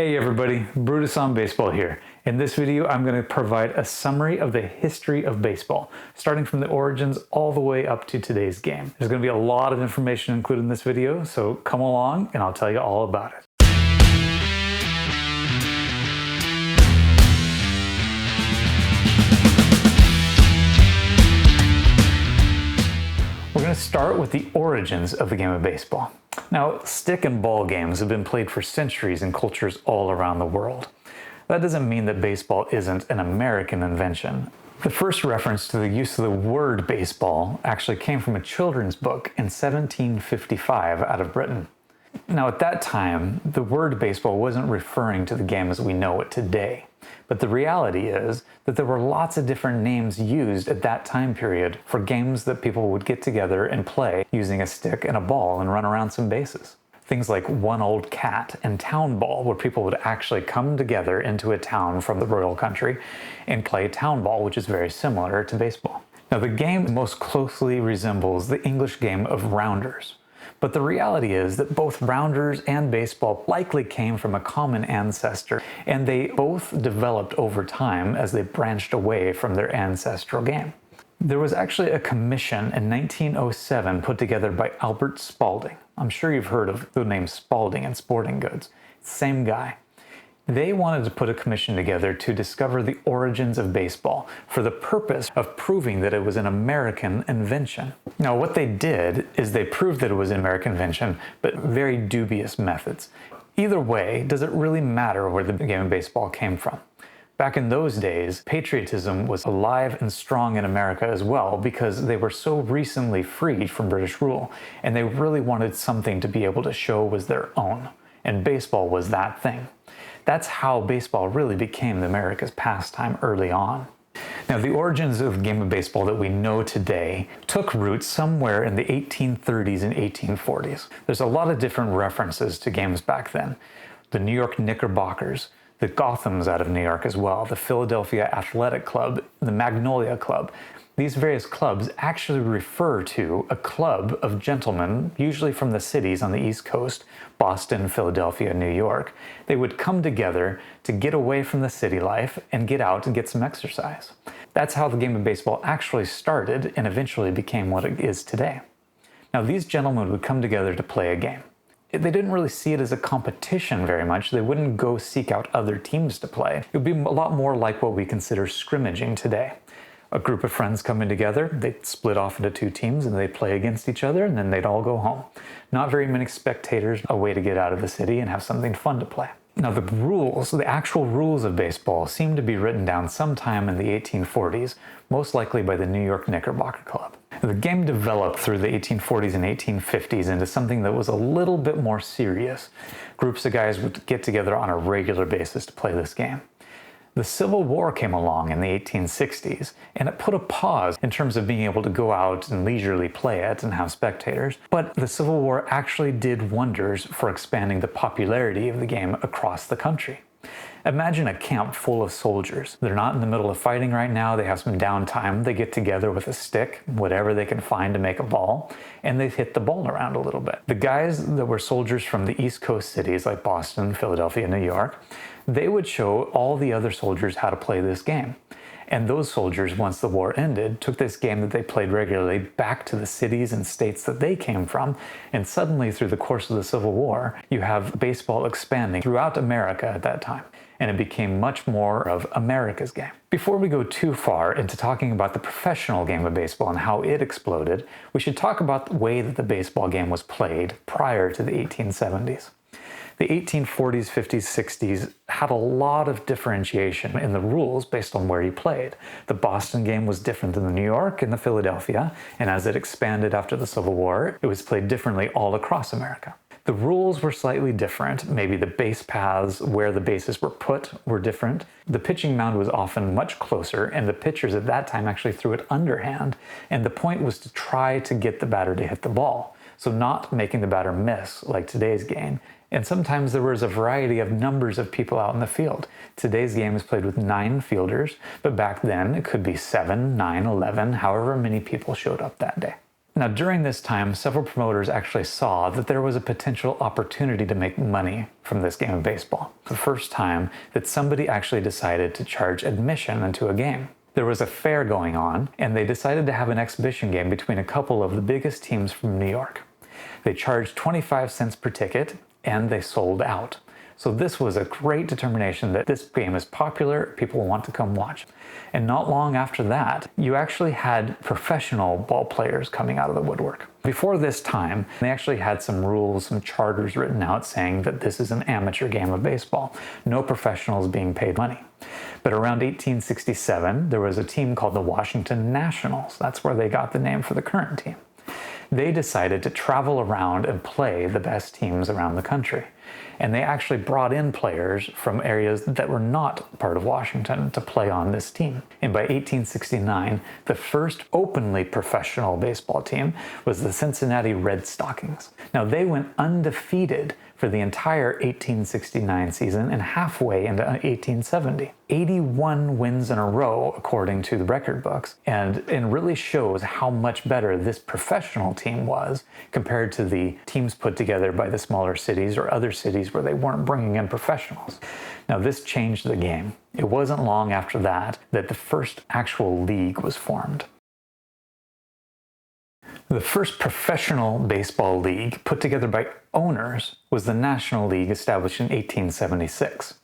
Hey everybody, Brutus on Baseball here. In this video, I'm going to provide a summary of the history of baseball, starting from the origins all the way up to today's game. There's going to be a lot of information included in this video, so come along and I'll tell you all about it. We're going to start with the origins of the game of baseball. Now, stick and ball games have been played for centuries in cultures all around the world. That doesn't mean that baseball isn't an American invention. The first reference to the use of the word baseball actually came from a children's book in 1755 out of Britain. Now, at that time, the word baseball wasn't referring to the game as we know it today. But the reality is that there were lots of different names used at that time period for games that people would get together and play using a stick and a ball and run around some bases. Things like One Old Cat and Town Ball, where people would actually come together into a town from the royal country and play town ball, which is very similar to baseball. Now, the game most closely resembles the English game of rounders. But the reality is that both rounders and baseball likely came from a common ancestor, and they both developed over time as they branched away from their ancestral game. There was actually a commission in 1907 put together by Albert Spalding. I'm sure you've heard of the name Spalding in sporting goods. Same guy. They wanted to put a commission together to discover the origins of baseball for the purpose of proving that it was an American invention. Now, what they did is they proved that it was an American invention, but very dubious methods. Either way, does it really matter where the game of baseball came from? Back in those days, patriotism was alive and strong in America as well because they were so recently freed from British rule, and they really wanted something to be able to show was their own, and baseball was that thing. That's how baseball really became America's pastime early on. Now, the origins of the game of baseball that we know today took roots somewhere in the 1830s and 1840s. There's a lot of different references to games back then. The New York Knickerbockers, the Gothams out of New York as well, the Philadelphia Athletic Club, the Magnolia Club. These various clubs actually refer to a club of gentlemen, usually from the cities on the East Coast, Boston, Philadelphia, New York. They would come together to get away from the city life and get out and get some exercise. That's how the game of baseball actually started and eventually became what it is today. Now, these gentlemen would come together to play a game. They didn't really see it as a competition very much. They wouldn't go seek out other teams to play. It would be a lot more like what we consider scrimmaging today. A group of friends coming together, they'd split off into two teams and they'd play against each other and then they'd all go home. Not very many spectators, a way to get out of the city and have something fun to play. Now, the rules, the actual rules of baseball seem to be written down sometime in the 1840s, most likely by the New York Knickerbocker Club. The game developed through the 1840s and 1850s into something that was a little bit more serious. Groups of guys would get together on a regular basis to play this game. The Civil War came along in the 1860s, and it put a pause in terms of being able to go out and leisurely play it and have spectators. But the Civil War actually did wonders for expanding the popularity of the game across the country. Imagine a camp full of soldiers. They're not in the middle of fighting right now, they have some downtime, they get together with a stick, whatever they can find to make a ball, and they hit the ball around a little bit. The guys that were soldiers from the East Coast cities like Boston, Philadelphia, New York, they would show all the other soldiers how to play this game. And those soldiers, once the war ended, took this game that they played regularly back to the cities and states that they came from. And suddenly, through the course of the Civil War, you have baseball expanding throughout America at that time. And it became much more of America's game. Before we go too far into talking about the professional game of baseball and how it exploded, we should talk about the way that the baseball game was played prior to the 1870s. The 1840s, 50s, 60s had a lot of differentiation in the rules based on where you played. The Boston game was different than the New York and the Philadelphia, and as it expanded after the Civil War, it was played differently all across America. The rules were slightly different. Maybe the base paths where the bases were put were different. The pitching mound was often much closer, and the pitchers at that time actually threw it underhand, and the point was to try to get the batter to hit the ball, so not making the batter miss like today's game. And sometimes there was a variety of numbers of people out in the field. Today's game is played with 9 fielders, but back then it could be 7, 9, 11, however many people showed up that day. Now, during this time, several promoters actually saw that there was a potential opportunity to make money from this game of baseball. The first time that somebody actually decided to charge admission into a game. There was a fair going on, and they decided to have an exhibition game between a couple of the biggest teams from New York. They charged 25 cents per ticket, and they sold out. So this was a great determination that this game is popular, people want to come watch. And not long after that, you actually had professional ball players coming out of the woodwork. Before this time, they actually had some rules, some charters written out saying that this is an amateur game of baseball. No professionals being paid money. But around 1867, there was a team called the Washington Nationals. That's where they got the name for the current team. They decided to travel around and play the best teams around the country. And they actually brought in players from areas that were not part of Washington to play on this team. And by 1869, the first openly professional baseball team was the Cincinnati Red Stockings. Now, they went undefeated for the entire 1869 season and halfway into 1870. 81 wins in a row, according to the record books, and really shows how much better this professional team was compared to the teams put together by the smaller cities or other cities where they weren't bringing in professionals. Now, this changed the game. It wasn't long after that that the first actual league was formed. The first professional baseball league put together by owners was the National League, established in 1876.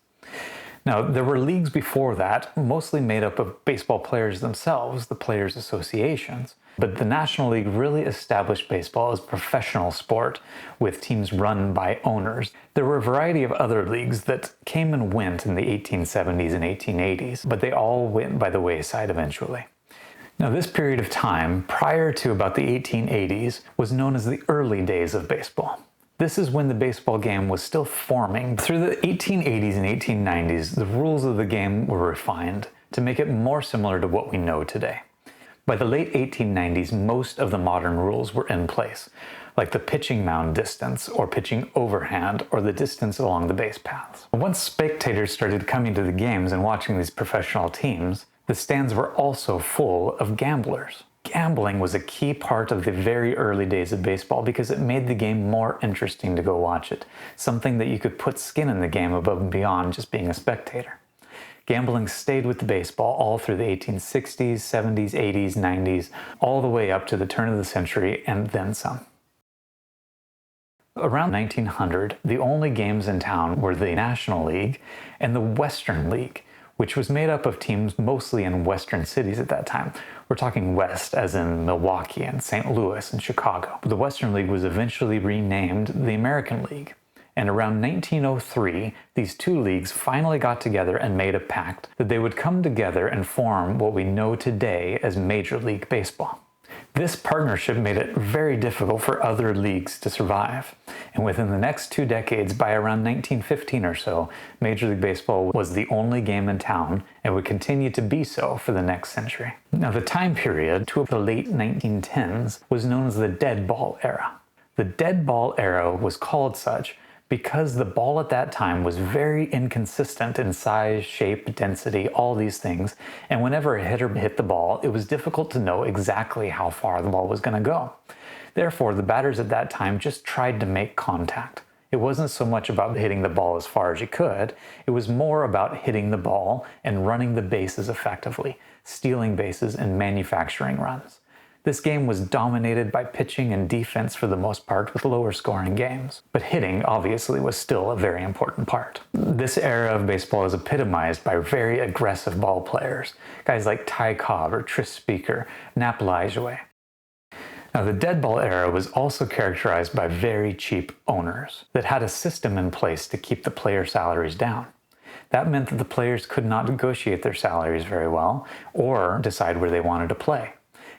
Now, there were leagues before that, mostly made up of baseball players themselves, the players' associations. But the National League really established baseball as a professional sport with teams run by owners. There were a variety of other leagues that came and went in the 1870s and 1880s, but they all went by the wayside eventually. Now, this period of time, prior to about the 1880s, was known as the early days of baseball. This is when the baseball game was still forming. Through the 1880s and 1890s, the rules of the game were refined to make it more similar to what we know today. By the late 1890s, most of the modern rules were in place, like the pitching mound distance, or pitching overhand, or the distance along the base paths. Once spectators started coming to the games and watching these professional teams, the stands were also full of gamblers. Gambling was a key part of the very early days of baseball because it made the game more interesting to go watch it, something that you could put skin in the game above and beyond just being a spectator. Gambling stayed with the baseball all through the 1860s, 70s, 80s, 90s, all the way up to the turn of the century and then some. Around 1900, the only games in town were the National League and the Western League, which was made up of teams mostly in western cities at that time. We're talking west, as in Milwaukee and St. Louis and Chicago. The Western League was eventually renamed the American League. And around 1903, these two leagues finally got together and made a pact that they would come together and form what we know today as Major League Baseball. This partnership made it very difficult for other leagues to survive. And within the next 2 decades, by around 1915 or so, Major League Baseball was the only game in town and would continue to be so for the next century. Now, the time period to the late 1910s was known as the Deadball Era. The Deadball Era was called such because the ball at that time was very inconsistent in size, shape, density, all these things, and whenever a hitter hit the ball, it was difficult to know exactly how far the ball was going to go. Therefore, the batters at that time just tried to make contact. It wasn't so much about hitting the ball as far as you could, it was more about hitting the ball and running the bases effectively, stealing bases and manufacturing runs. This game was dominated by pitching and defense for the most part, with lower scoring games. But hitting, obviously, was still a very important part. This era of baseball is epitomized by very aggressive ball players, guys like Ty Cobb or Tris Speaker, Nap Lajoie. Now, the Deadball Era was also characterized by very cheap owners that had a system in place to keep the player salaries down. That meant that the players could not negotiate their salaries very well or decide where they wanted to play.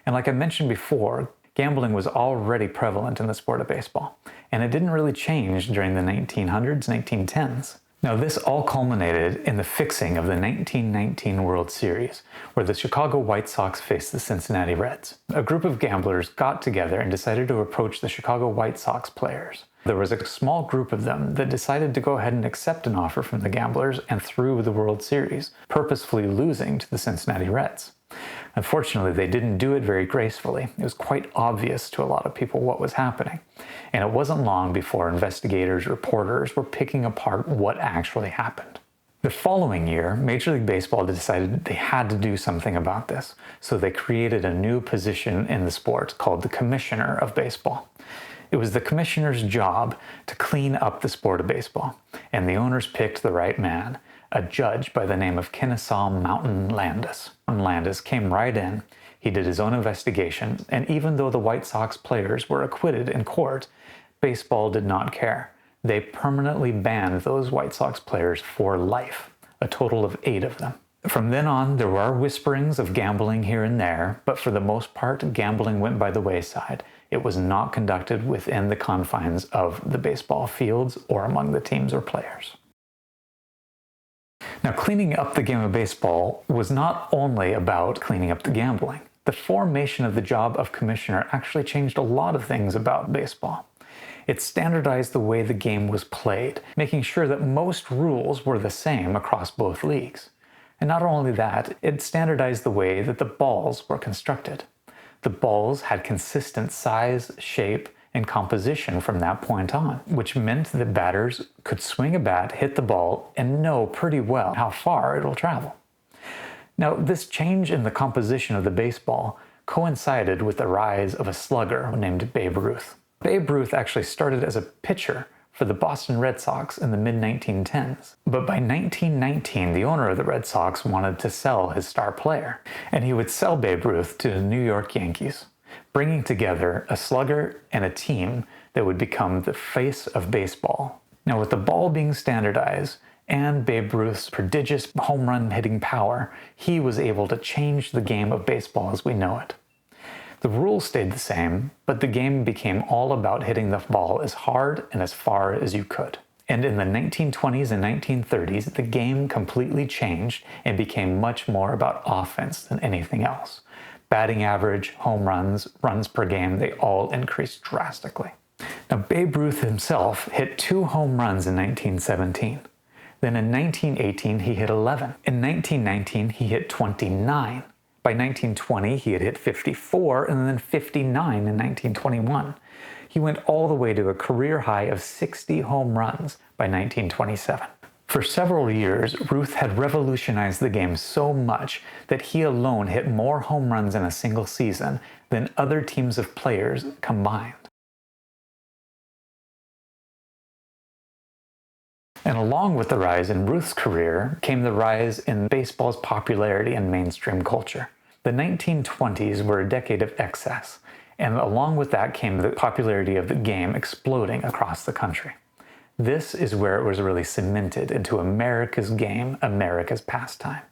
And like I mentioned before, gambling was already prevalent in the sport of baseball, and it didn't really change during the 1900s, 1910s. Now, this all culminated in the fixing of the 1919 World Series, where the Chicago White Sox faced the Cincinnati Reds. A group of gamblers got together and decided to approach the Chicago White Sox players. There was a small group of them that decided to go ahead and accept an offer from the gamblers and threw the World Series, purposefully losing to the Cincinnati Reds. Unfortunately, they didn't do it very gracefully. It was quite obvious to a lot of people what was happening. And it wasn't long before investigators, reporters were picking apart what actually happened. The following year, Major League Baseball decided they had to do something about this, so they created a new position in the sport called the Commissioner of Baseball. It was the commissioner's job to clean up the sport of baseball, and the owners picked the right man, a judge by the name of Kennesaw Mountain Landis. Landis came right in, he did his own investigation, and even though the White Sox players were acquitted in court, baseball did not care. They permanently banned those White Sox players for life, a total of 8 of them. From then on, there were whisperings of gambling here and there, but for the most part, gambling went by the wayside. It was not conducted within the confines of the baseball fields or among the teams or players. Now, cleaning up the game of baseball was not only about cleaning up the gambling. The formation of the job of commissioner actually changed a lot of things about baseball. It standardized the way the game was played, making sure that most rules were the same across both leagues. And not only that, it standardized the way that the balls were constructed. The balls had consistent size, shape, and composition from that point on, which meant that batters could swing a bat, hit the ball, and know pretty well how far it'll travel. Now, this change in the composition of the baseball coincided with the rise of a slugger named Babe Ruth. Babe Ruth actually started as a pitcher for the Boston Red Sox in the mid-1910s. But by 1919, the owner of the Red Sox wanted to sell his star player, and he would sell Babe Ruth to the New York Yankees, bringing together a slugger and a team that would become the face of baseball. Now, with the ball being standardized and Babe Ruth's prodigious home run hitting power, he was able to change the game of baseball as we know it. The rules stayed the same, but the game became all about hitting the ball as hard and as far as you could. And in the 1920s and 1930s, the game completely changed and became much more about offense than anything else. Batting average, home runs, runs per game, they all increased drastically. Now, Babe Ruth himself hit 2 home runs in 1917. Then in 1918, he hit 11. In 1919, he hit 29. By 1920, he had hit 54 and then 59 in 1921. He went all the way to a career high of 60 home runs by 1927. For several years, Ruth had revolutionized the game so much that he alone hit more home runs in a single season than other teams of players combined. And along with the rise in Ruth's career came the rise in baseball's popularity in mainstream culture. The 1920s were a decade of excess, and along with that came the popularity of the game exploding across the country. This is where it was really cemented into America's game, America's pastime.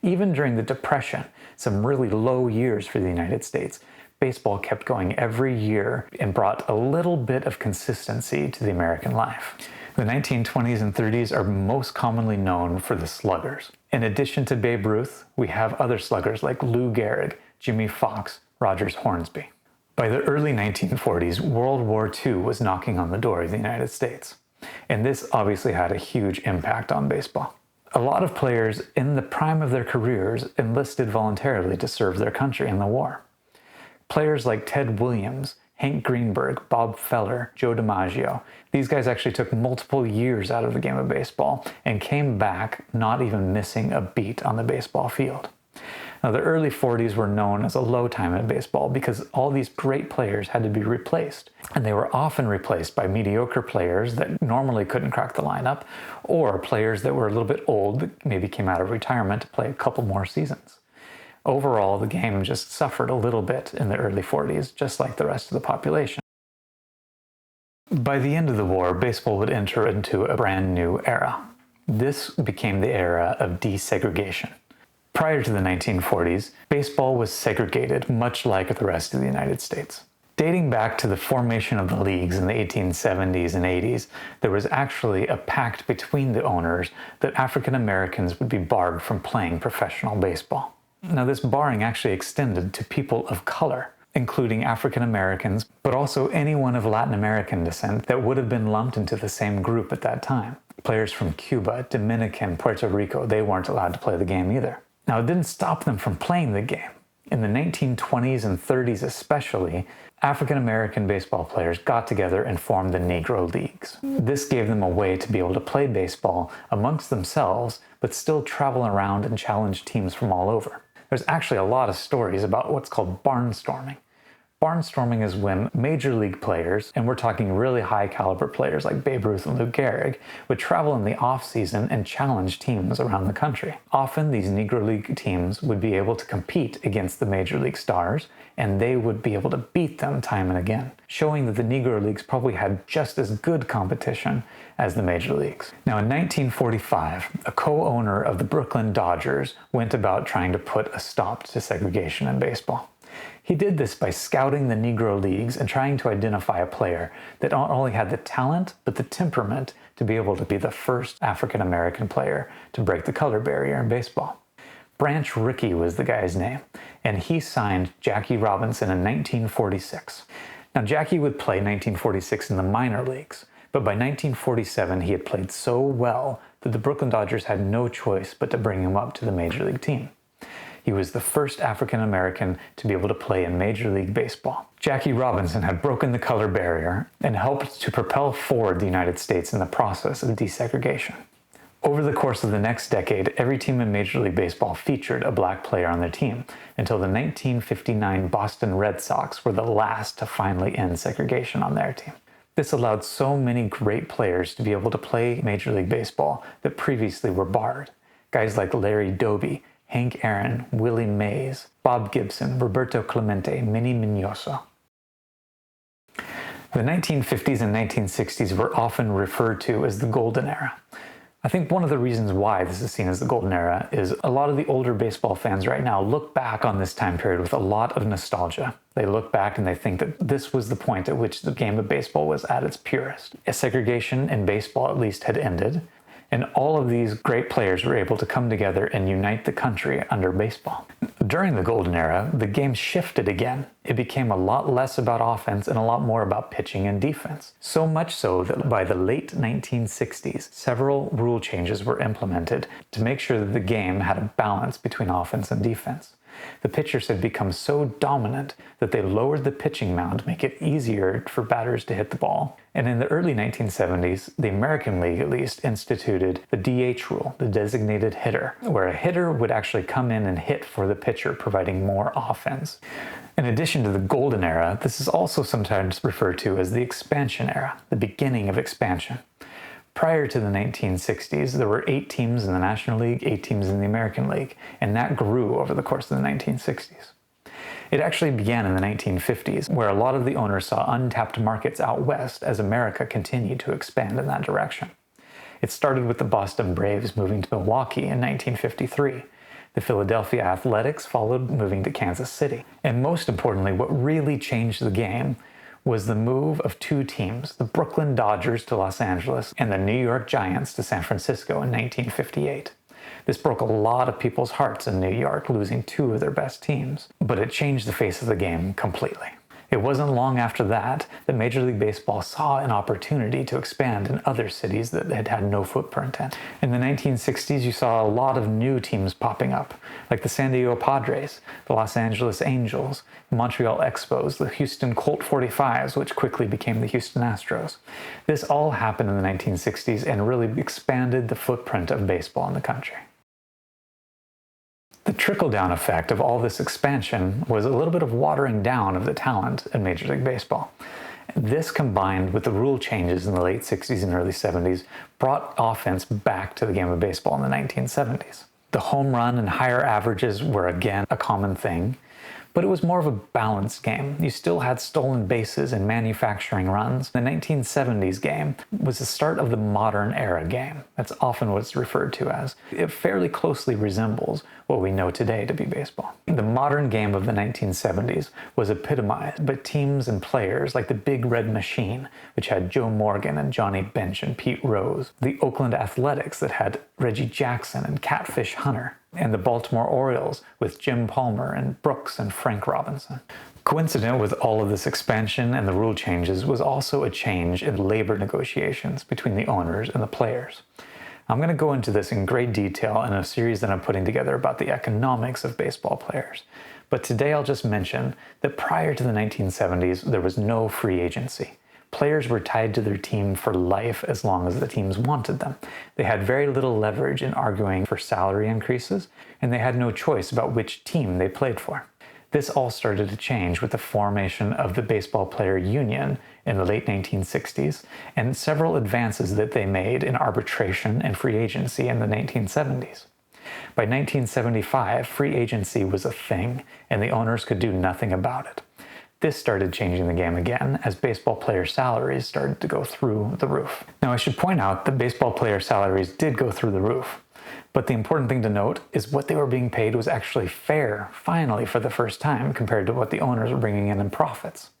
Even during the Depression, some really low years for the United States, baseball kept going every year and brought a little bit of consistency to the American life. The 1920s and 30s are most commonly known for the sluggers. In addition to Babe Ruth, we have other sluggers like Lou Gehrig, Jimmy Fox, Rogers Hornsby. By the early 1940s, World War II was knocking on the door of the United States, and this obviously had a huge impact on baseball. A lot of players in the prime of their careers enlisted voluntarily to serve their country in the war. Players like Ted Williams, Hank Greenberg, Bob Feller, Joe DiMaggio. These guys actually took multiple years out of the game of baseball and came back not even missing a beat on the baseball field. Now, the early 40s were known as a low time in baseball because all these great players had to be replaced. And they were often replaced by mediocre players that normally couldn't crack the lineup, or players that were a little bit old that maybe came out of retirement to play a couple more seasons. Overall, the game just suffered a little bit in the early 40s, just like the rest of the population. By the end of the war, baseball would enter into a brand new era. This became the era of desegregation. Prior to the 1940s, baseball was segregated, much like the rest of the United States. Dating back to the formation of the leagues in the 1870s and 80s, there was actually a pact between the owners that African Americans would be barred from playing professional baseball. Now, this barring actually extended to people of color. including African Americans, but also anyone of Latin American descent that would have been lumped into the same group at that time. Players from Cuba, Dominican, Puerto Rico, they weren't allowed to play the game either. Now, it didn't stop them from playing the game. In the 1920s and 30s especially, African American baseball players got together and formed the Negro Leagues. This gave them a way to be able to play baseball amongst themselves, but still travel around and challenge teams from all over. There's actually a lot of stories about what's called barnstorming. Barnstorming is when major league players, and we're talking really high caliber players like Babe Ruth and Lou Gehrig, would travel in the off season and challenge teams around the country. Often these Negro League teams would be able to compete against the major league stars, and they would be able to beat them time and again, showing that the Negro Leagues probably had just as good competition as the major leagues. Now in 1945, a co-owner of the Brooklyn Dodgers went about trying to put a stop to segregation in baseball. He did this by scouting the Negro Leagues and trying to identify a player that not only had the talent, but the temperament to be able to be the first African American player to break the color barrier in baseball. Branch Rickey was the guy's name, and he signed Jackie Robinson in 1946. Now, Jackie would play 1946 in the minor leagues, but by 1947 he had played so well that the Brooklyn Dodgers had no choice but to bring him up to the major league team. He was the first African American to be able to play in Major League Baseball. Jackie Robinson had broken the color barrier and helped to propel forward the United States in the process of desegregation. Over the course of the next decade, every team in Major League Baseball featured a black player on their team, until the 1959 Boston Red Sox were the last to finally end segregation on their team. This allowed so many great players to be able to play Major League Baseball that previously were barred. Guys like Larry Doby, Hank Aaron, Willie Mays, Bob Gibson, Roberto Clemente, Minnie Minoso. The 1950s and 1960s were often referred to as the Golden Era. I think one of the reasons why this is seen as the Golden Era is a lot of the older baseball fans right now look back on this time period with a lot of nostalgia. They look back and they think that this was the point at which the game of baseball was at its purest. Segregation in baseball at least had ended, and all of these great players were able to come together and unite the country under baseball. During the Golden Era, the game shifted again. It became a lot less about offense and a lot more about pitching and defense. So much so that by the late 1960s, several rule changes were implemented to make sure that the game had a balance between offense and defense. The pitchers had become so dominant that they lowered the pitching mound to make it easier for batters to hit the ball. And in the early 1970s, the American League at least instituted the DH rule, the designated hitter, where a hitter would actually come in and hit for the pitcher, providing more offense. In addition to the Golden Era, this is also sometimes referred to as the Expansion Era, the beginning of expansion. Prior to the 1960s, there were 8 teams in the National League, 8 teams in the American League, and that grew over the course of the 1960s. It actually began in the 1950s, where a lot of the owners saw untapped markets out west as America continued to expand in that direction. It started with the Boston Braves moving to Milwaukee in 1953. The Philadelphia Athletics followed, moving to Kansas City. And most importantly, what really changed the game was the move of 2 teams, the Brooklyn Dodgers to Los Angeles and the New York Giants to San Francisco in 1958. This broke a lot of people's hearts in New York, losing 2 of their best teams, but it changed the face of the game completely. It wasn't long after that that Major League Baseball saw an opportunity to expand in other cities that had had no footprint in. In the 1960s, you saw a lot of new teams popping up, like the San Diego Padres, the Los Angeles Angels, the Montreal Expos, the Houston Colt 45s, which quickly became the Houston Astros. This all happened in the 1960s and really expanded the footprint of baseball in the country. The trickle-down effect of all this expansion was a little bit of watering down of the talent in Major League Baseball. This, combined with the rule changes in the late 60s and early 70s, brought offense back to the game of baseball in the 1970s. The home run and higher averages were again a common thing, but it was more of a balanced game. You still had stolen bases and manufacturing runs. The 1970s game was the start of the modern era game. That's often what it's referred to as. It fairly closely resembles what we know today to be baseball. The modern game of the 1970s was epitomized by teams and players like the Big Red Machine, which had Joe Morgan and Johnny Bench and Pete Rose, the Oakland Athletics that had Reggie Jackson and Catfish Hunter, and the Baltimore Orioles with Jim Palmer and Brooks and Frank Robinson. Coincident with all of this expansion and the rule changes was also a change in labor negotiations between the owners and the players. I'm going to go into this in great detail in a series that I'm putting together about the economics of baseball players. But today I'll just mention that prior to the 1970s, there was no free agency. Players were tied to their team for life as long as the teams wanted them. They had very little leverage in arguing for salary increases, and they had no choice about which team they played for. This all started to change with the formation of the Baseball Player Union in the late 1960s and several advances that they made in arbitration and free agency in the 1970s. By 1975, free agency was a thing, and the owners could do nothing about it. This started changing the game again as baseball player salaries started to go through the roof. Now, I should point out that baseball player salaries did go through the roof. But the important thing to note is what they were being paid was actually fair, finally, for the first time, compared to what the owners were bringing in profits.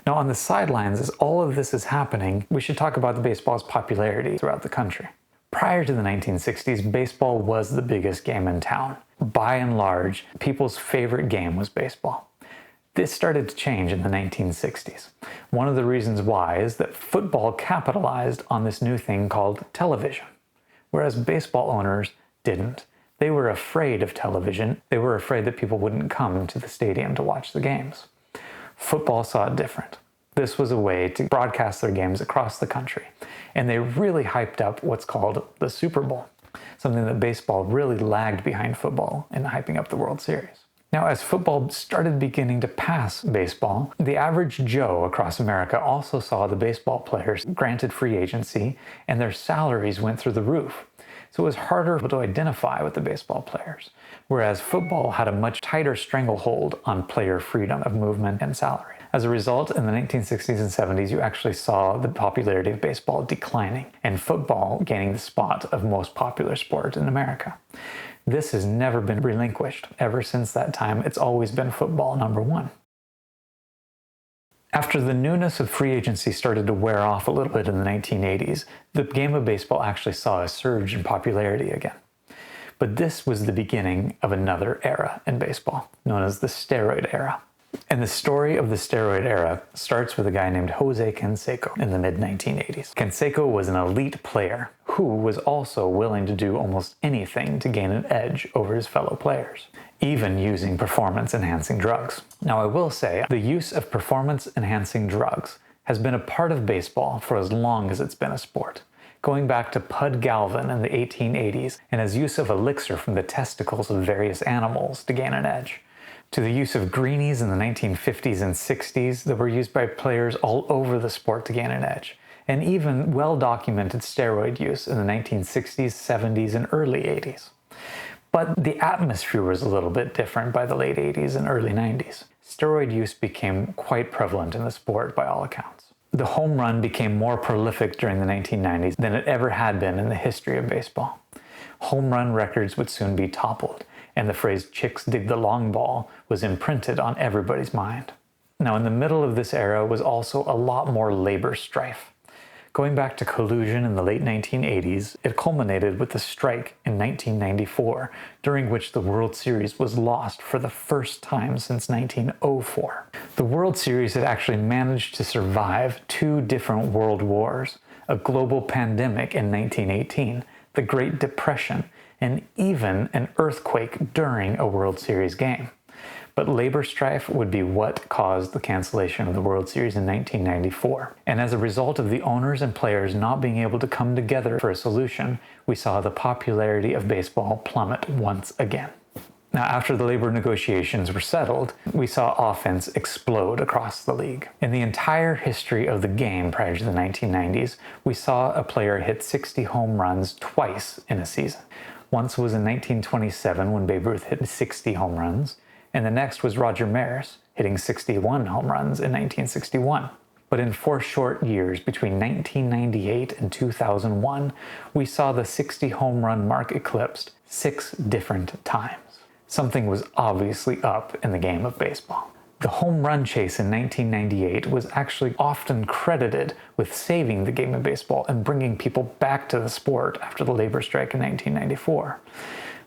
Now, on the sidelines, as all of this is happening, we should talk about the baseball's popularity throughout the country. Prior to the 1960s, baseball was the biggest game in town. By and large, people's favorite game was baseball. This started to change in the 1960s. One of the reasons why is that football capitalized on this new thing called television, whereas baseball owners didn't. They were afraid of television. They were afraid that people wouldn't come to the stadium to watch the games. Football saw it different. This was a way to broadcast their games across the country, and they really hyped up what's called the Super Bowl, something that baseball really lagged behind football in hyping up the World Series. Now, as football started beginning to pass baseball, the average Joe across America also saw the baseball players granted free agency, and their salaries went through the roof. So it was harder to identify with the baseball players, whereas football had a much tighter stranglehold on player freedom of movement and salary. As a result, in the 1960s and 70s, you actually saw the popularity of baseball declining and football gaining the spot of most popular sport in America. This has never been relinquished. Ever since that time, it's always been football number one. After the newness of free agency started to wear off a little bit in the 1980s, the game of baseball actually saw a surge in popularity again. But this was the beginning of another era in baseball, known as the steroid era. And the story of the steroid era starts with a guy named Jose Canseco in the mid-1980s. Canseco was an elite player who was also willing to do almost anything to gain an edge over his fellow players, even using performance-enhancing drugs. Now, I will say, the use of performance-enhancing drugs has been a part of baseball for as long as it's been a sport, going back to Pud Galvin in the 1880s and his use of elixir from the testicles of various animals to gain an edge, to the use of greenies in the 1950s and 60s that were used by players all over the sport to gain an edge, and even well-documented steroid use in the 1960s, 70s, and early 80s. But the atmosphere was a little bit different by the late 80s and early 90s. Steroid use became quite prevalent in the sport by all accounts. The home run became more prolific during the 1990s than it ever had been in the history of baseball. Home run records would soon be toppled, and the phrase "chicks dig the long ball" was imprinted on everybody's mind. Now, in the middle of this era was also a lot more labor strife. Going back to collusion in the late 1980s, it culminated with the strike in 1994, during which the World Series was lost for the first time since 1904. The World Series had actually managed to survive two different world wars, a global pandemic in 1918, the Great Depression, and even an earthquake during a World Series game. But labor strife would be what caused the cancellation of the World Series in 1994. And as a result of the owners and players not being able to come together for a solution, we saw the popularity of baseball plummet once again. Now, after the labor negotiations were settled, we saw offense explode across the league. In the entire history of the game prior to the 1990s, we saw a player hit 60 home runs twice in a season. Once was in 1927 when Babe Ruth hit 60 home runs, and the next was Roger Maris hitting 61 home runs in 1961. But in 4 short years, between 1998 and 2001, we saw the 60 home run mark eclipsed 6 different times. Something was obviously up in the game of baseball. The home run chase in 1998 was actually often credited with saving the game of baseball and bringing people back to the sport after the labor strike in 1994.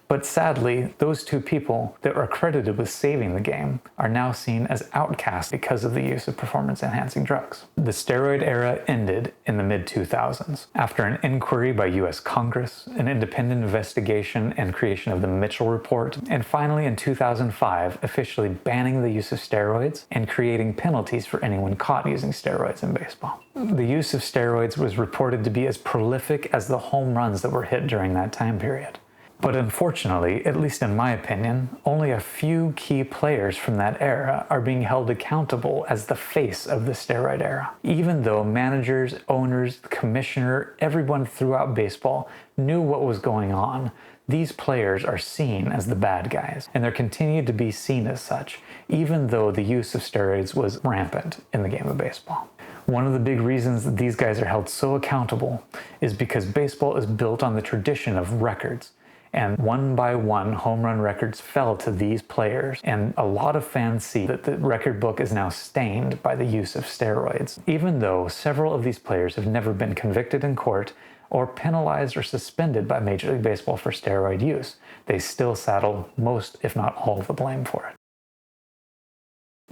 But sadly, those two people that were credited with saving the game are now seen as outcasts because of the use of performance-enhancing drugs. The steroid era ended in the mid-2000s after an inquiry by US Congress, an independent investigation and creation of the Mitchell Report, and finally in 2005 officially banning the use of steroids and creating penalties for anyone caught using steroids in baseball. The use of steroids was reported to be as prolific as the home runs that were hit during that time period. But unfortunately, at least in my opinion, only a few key players from that era are being held accountable as the face of the steroid era. Even though managers, owners, the commissioner, everyone throughout baseball knew what was going on, these players are seen as the bad guys, and they're continued to be seen as such, even though the use of steroids was rampant in the game of baseball. One of the big reasons that these guys are held so accountable is because baseball is built on the tradition of records. And one by one, home run records fell to these players, and a lot of fans see that the record book is now stained by the use of steroids. Even though several of these players have never been convicted in court or penalized or suspended by Major League Baseball for steroid use, they still saddle most, if not all, of the blame for it.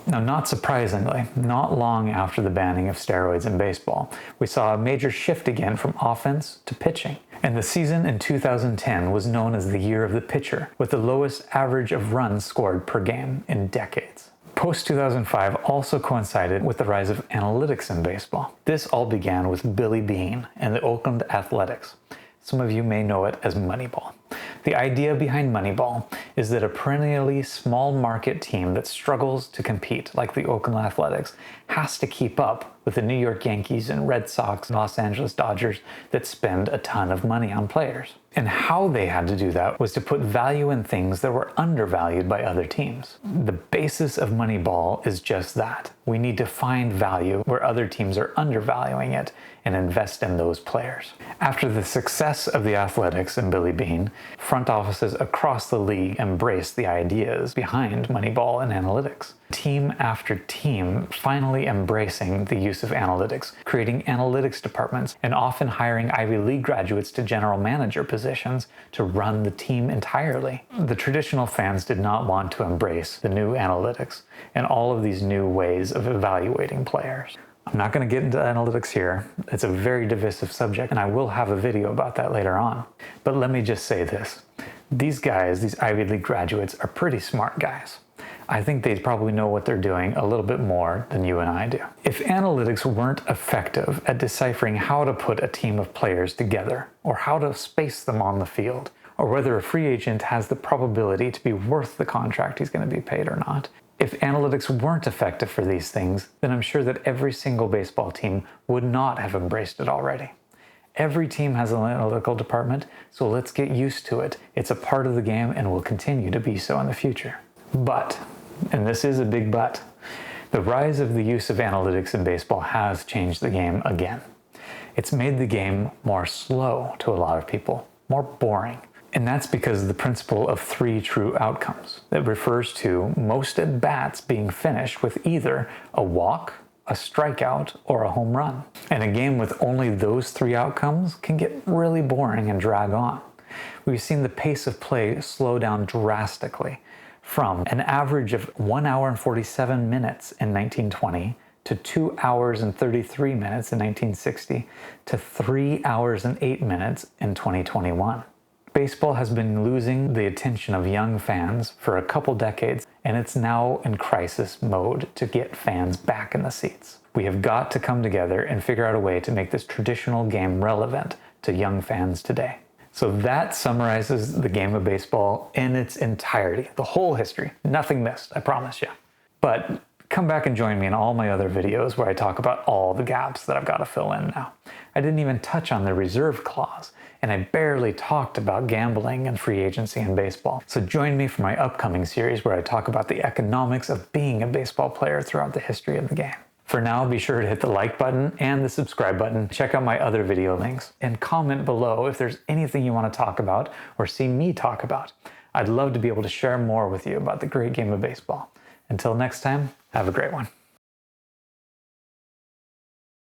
Now, not surprisingly, not long after the banning of steroids in baseball, we saw a major shift again from offense to pitching. And the season in 2010 was known as the year of the pitcher, with the lowest average of runs scored per game in decades. Post-2005 also coincided with the rise of analytics in baseball. This all began with Billy Beane and the Oakland Athletics. Some of you may know it as Moneyball. The idea behind Moneyball is that a perennially small market team that struggles to compete, like the Oakland Athletics, has to keep up with the New York Yankees and Red Sox and Los Angeles Dodgers that spend a ton of money on players. And how they had to do that was to put value in things that were undervalued by other teams. The basis of Moneyball is just that. We need to find value where other teams are undervaluing it and invest in those players. After the success of the Athletics and Billy Beane, front offices across the league embraced the ideas behind Moneyball and analytics. Team after team finally embracing the use of analytics, creating analytics departments, and often hiring Ivy League graduates to general manager positions to run the team entirely. The traditional fans did not want to embrace the new analytics and all of these new ways of evaluating players. I'm not going to get into analytics here. It's a very divisive subject, and I will have a video about that later on. But let me just say this. These guys, these Ivy League graduates, are pretty smart guys. I think they probably know what they're doing a little bit more than you and I do. If analytics weren't effective at deciphering how to put a team of players together, or how to space them on the field, or whether a free agent has the probability to be worth the contract he's going to be paid or not, if analytics weren't effective for these things, then I'm sure that every single baseball team would not have embraced it already. Every team has an analytical department, so let's get used to it. It's a part of the game and will continue to be so in the future. But, and this is a big but, the rise of the use of analytics in baseball has changed the game again. It's made the game more slow to a lot of people, more boring. And that's because of the principle of three true outcomes that refers to most at-bats being finished with either a walk, a strikeout, or a home run. And a game with only those three outcomes can get really boring and drag on. We've seen the pace of play slow down drastically from an average of 1 hour and 47 minutes in 1920 to 2 hours and 33 minutes in 1960 to 3 hours and 8 minutes in 2021. Baseball has been losing the attention of young fans for a couple decades, and it's now in crisis mode to get fans back in the seats. We have got to come together and figure out a way to make this traditional game relevant to young fans today. So that summarizes the game of baseball in its entirety, the whole history, nothing missed, I promise you. But come back and join me in all my other videos where I talk about all the gaps that I've got to fill in now. I didn't even touch on the reserve clause, and I barely talked about gambling and free agency in baseball. So join me for my upcoming series where I talk about the economics of being a baseball player throughout the history of the game. For now, be sure to hit the like button and the subscribe button, check out my other video links, and comment below if there's anything you want to talk about or see me talk about. I'd love to be able to share more with you about the great game of baseball. Until next time, have a great one.